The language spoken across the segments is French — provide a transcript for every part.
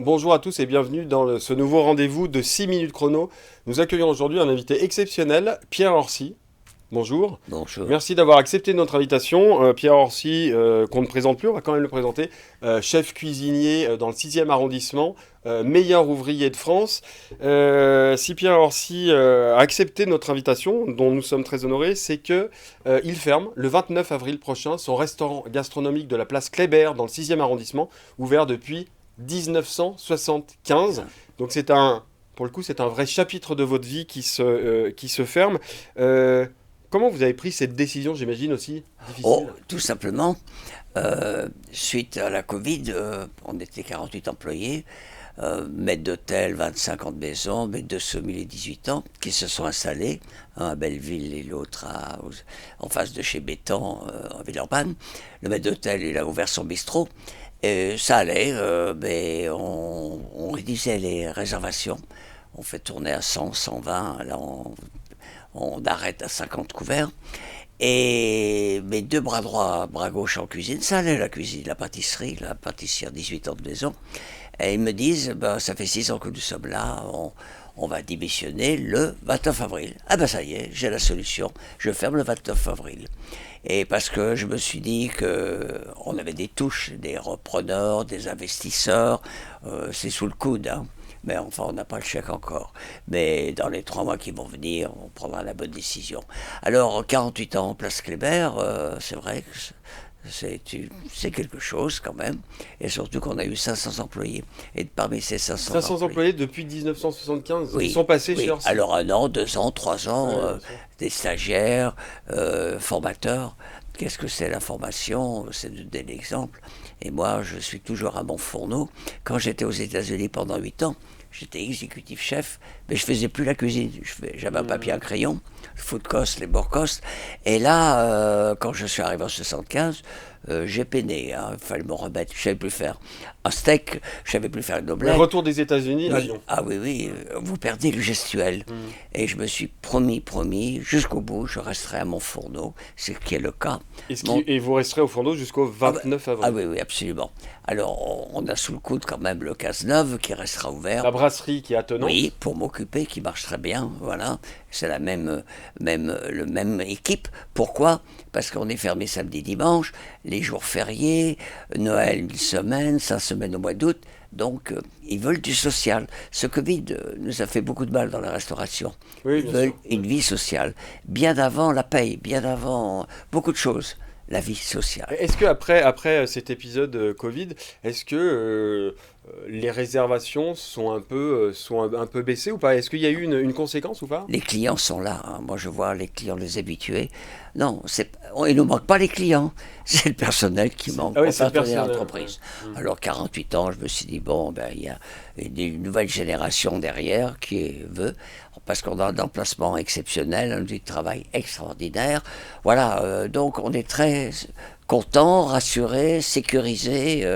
Bonjour à tous et bienvenue dans ce nouveau rendez-vous de 6 minutes chrono. Nous accueillons aujourd'hui un invité exceptionnel, Pierre Orsi. Bonjour. Bonjour. Merci d'avoir accepté notre invitation. Pierre Orsi, qu'on ne présente plus, on va quand même le présenter. Chef cuisinier dans le 6e arrondissement, meilleur ouvrier de France. Si Pierre Orsi a accepté notre invitation, dont nous sommes très honorés, c'est que il ferme le 29 avril prochain son restaurant gastronomique de la place Kléber dans le 6e arrondissement, ouvert depuis 1975. Donc pour le coup, c'est un vrai chapitre de votre vie qui se ferme. Euh, Comment vous avez pris cette décision, j'imagine aussi Oh, difficile? tout simplement, suite à la Covid, on était 48 employés, maître d'hôtel, 25 ans de maison, maître de semi les 18 ans, qui se sont installés, un à Belleville et l'autre en face de chez Bétan, en Villeurbanne. Le maître d'hôtel, il a ouvert son bistrot. Et ça allait, mais on réduisait les réservations. On fait tourner à 100, 120, là on arrête à 50 couverts. Et mes deux bras droits, bras gauche en cuisine, ça allait la cuisine, la pâtissière 18 ans de maison. Et ils me disent, ben, ça fait 6 ans que nous sommes là, on va démissionner le 29 avril. Ah ben ça y est, j'ai la solution, je ferme le 29 avril. Et parce que je me suis dit que on avait des touches, des repreneurs, des investisseurs, c'est sous le coude, hein. Mais enfin, on n'a pas le chèque encore. Mais dans les 3 mois qui vont venir, on prendra la bonne décision. Alors, 48 ans, place Kléber, c'est vrai que c'est quelque chose quand même. Et surtout qu'on a eu 500 employés. Et parmi ces 500 500 employés, employés depuis 1975. Ils oui, sont passés chez oui. Orsi. Alors 1 an, 2 ans, 3 ans, Ouais, bien sûr. des stagiaires, formateurs. Qu'est-ce que c'est la formation? C'est de donner l'exemple. Et moi, je suis toujours à mon fourneau. Quand j'étais aux États-Unis pendant 8 ans, j'étais exécutif chef, mais je faisais plus la cuisine. J'avais un papier, un Mhm. crayon, le food cost, les board cost. Et là, quand je suis arrivé en 75, j'ai peiné. Hein. Il fallait me remettre. Je savais plus faire un steak, je savais plus faire une Le omelette. retour des États-Unis à Oui, Lyon. ah oui, oui, vous perdez le gestuel. Mhm. Et je me suis promis, jusqu'au bout, je resterai à mon fourneau, ce qui est le cas. Mon- Et vous resterez au fourneau jusqu'au ah, bah, 29 ah avril. oui, oui, absolument. Alors, on a sous le coude quand même le Cazeneuve qui restera ouvert. La brasserie qui est Oui, attenante. pour m'occuper, qui marche très bien, voilà. C'est la même équipe. Pourquoi? Parce qu'on est fermé samedi, dimanche, les jours fériés, Noël une semaine, 5 semaines au mois d'août. Donc, ils veulent du social. Ce Covid nous a fait beaucoup de mal dans la restauration. Oui, Ils bien veulent sûr. une vie sociale. Bien avant la paye, bien avant beaucoup de choses. La vie sociale. Est-ce que après cet épisode Covid, est-ce que les réservations sont un peu baissées ou pas? Est-ce qu'il y a eu une conséquence ou pas? Les clients sont là, hein. Moi, je vois les clients, les habitués. Non, il ne manque pas les clients. C'est le personnel qui manque Ah oui, pour c'est le faire tourner personnel. l'entreprise. Ouais. Mhm. Alors, 48 ans, je me suis dit, bon, ben, il y a une nouvelle génération derrière qui veut, parce qu'on a un emplacement exceptionnel, un lieu de travail extraordinaire. Voilà, donc on est très content, rassuré, sécurisé.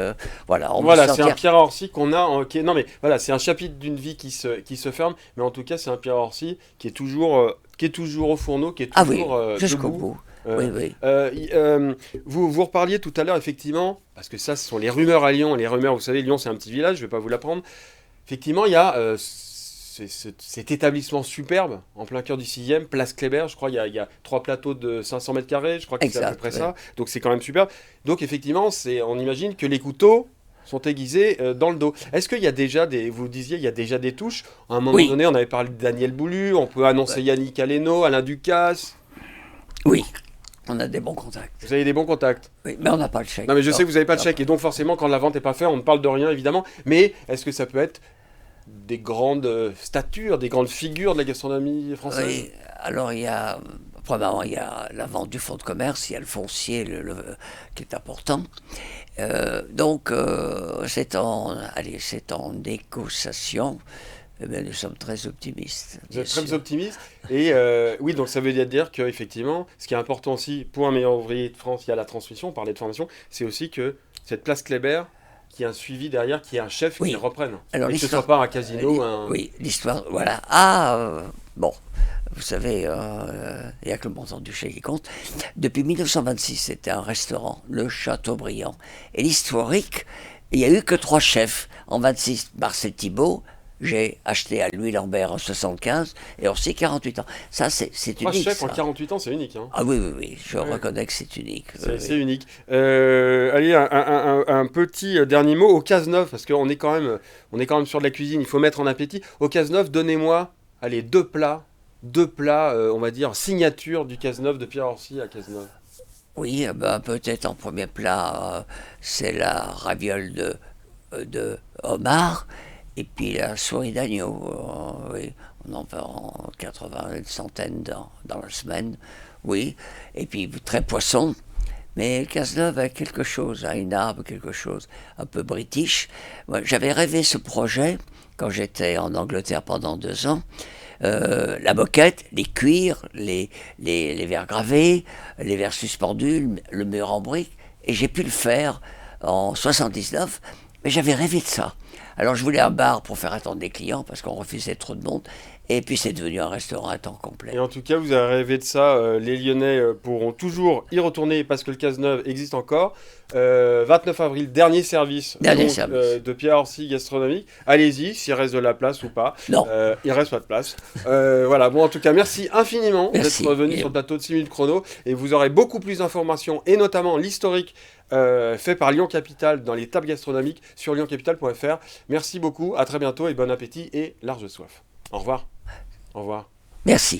Voilà, on va Voilà, c'est un sortir. Pierre Orsi qu'on a. Non, mais voilà, c'est un chapitre d'une vie qui se ferme. Mais en tout cas, c'est un Pierre Orsi qui est toujours au fourneau, qui est Ah oui, toujours jusqu'au debout. bout. Oui, Euh, oui. vous reparliez tout à l'heure, effectivement, parce que ça, ce sont les rumeurs à Lyon. Les rumeurs, vous savez, Lyon, c'est un petit village, je ne vais pas vous l'apprendre. Effectivement, il y a cet établissement superbe, en plein cœur du 6e, place Kléber, je crois, il y a 3 plateaux de 500 mètres carrés, je crois que c'est à peu Exact, près oui. ça. Donc c'est quand même superbe. Donc effectivement, on imagine que les couteaux sont aiguisés dans le dos. Est-ce qu'il y a déjà vous disiez, il y a déjà des touches. À un moment Oui, donné, on avait parlé de Daniel Boulu, on peut annoncer ouais. Yannick Aleno, Alain Ducasse. Oui, on a des bons contacts. Vous avez des bons contacts. Oui, mais on n'a pas le Non chèque. mais je sais Non, que vous n'avez pas de non. chèque, et donc forcément, quand la vente n'est pas faite, on ne parle de rien, évidemment. Mais est-ce que ça peut être des grandes statures, des grandes figures de la gastronomie française? Oui, alors premièrement, il y a la vente du fonds de commerce, il y a le foncier qui est important. Donc, c'est en négociation. Eh bien, nous sommes très optimistes, Vous bien êtes très sûr. optimiste. Et oui, donc ça veut dire qu'effectivement, ce qui est important aussi pour un meilleur ouvrier de France, il y a la transmission, on parlait de formation, c'est aussi que cette place Kléber, qu'il y ait un suivi derrière, qu'il y ait un chef qui le Oui, reprenne. alors Et que ce soit l'histoire. pas un casino ou un... Oui, l'histoire, voilà. Ah, bon, vous savez, il n'y a que le montant du chèque qui compte. Depuis 1926, c'était un restaurant, le Châteaubriand. Et l'historique, Il n'y a eu que 3 chefs. En 26, Marcel Thibault, j'ai acheté à Louis Lambert en 75 et Orsi 48 ans. Ça, c'est Trois unique. chefs Ça. en 48 ans, c'est unique. Hein. Ah oui, oui, oui, je Ouais. reconnais que c'est unique. Oui, oui. C'est unique. Allez, un petit dernier mot au Cazeneuve, parce on est quand même sur de la cuisine, il faut mettre en appétit. Au Cazeneuve, donnez-moi, allez, deux plats, on va dire, signature du Cazeneuve, de Pierre Orsi à Cazeneuve. Oui, ben, peut-être en premier plat, c'est la raviole de homard et puis la souris d'agneau. Oui, on en vend 80, une centaine dans la semaine. Oui, et puis très poisson. Mais Cazeneuve a quelque chose, a une âme, quelque chose un peu british. Moi, j'avais rêvé ce projet quand j'étais en Angleterre pendant 2 ans. La moquette, les cuirs, les verres gravés, les verres suspendus, le mur en brique. Et j'ai pu le faire en 79, mais j'avais rêvé de ça. Alors je voulais un bar pour faire attendre des clients parce qu'on refusait trop de monde. Et puis c'est devenu un restaurant à temps Et complet. en tout cas, vous avez rêvé de ça. Les Lyonnais pourront toujours y retourner parce que le Cazeneuve existe encore. 29 avril, dernier service Dernier donc, service. de Pierre Orsi Gastronomique. Allez-y, s'il reste de la place ou pas. Non, Il reste pas de place. Voilà, bon, en tout cas, merci infiniment merci. d'être venu Et sur le plateau de 6 minutes chrono. Et vous aurez beaucoup plus d'informations, et notamment l'historique fait par Lyon Capital dans les tables gastronomiques sur lyoncapital.fr. Merci beaucoup, à très bientôt et bon appétit et large soif. Au revoir. Au revoir. merci.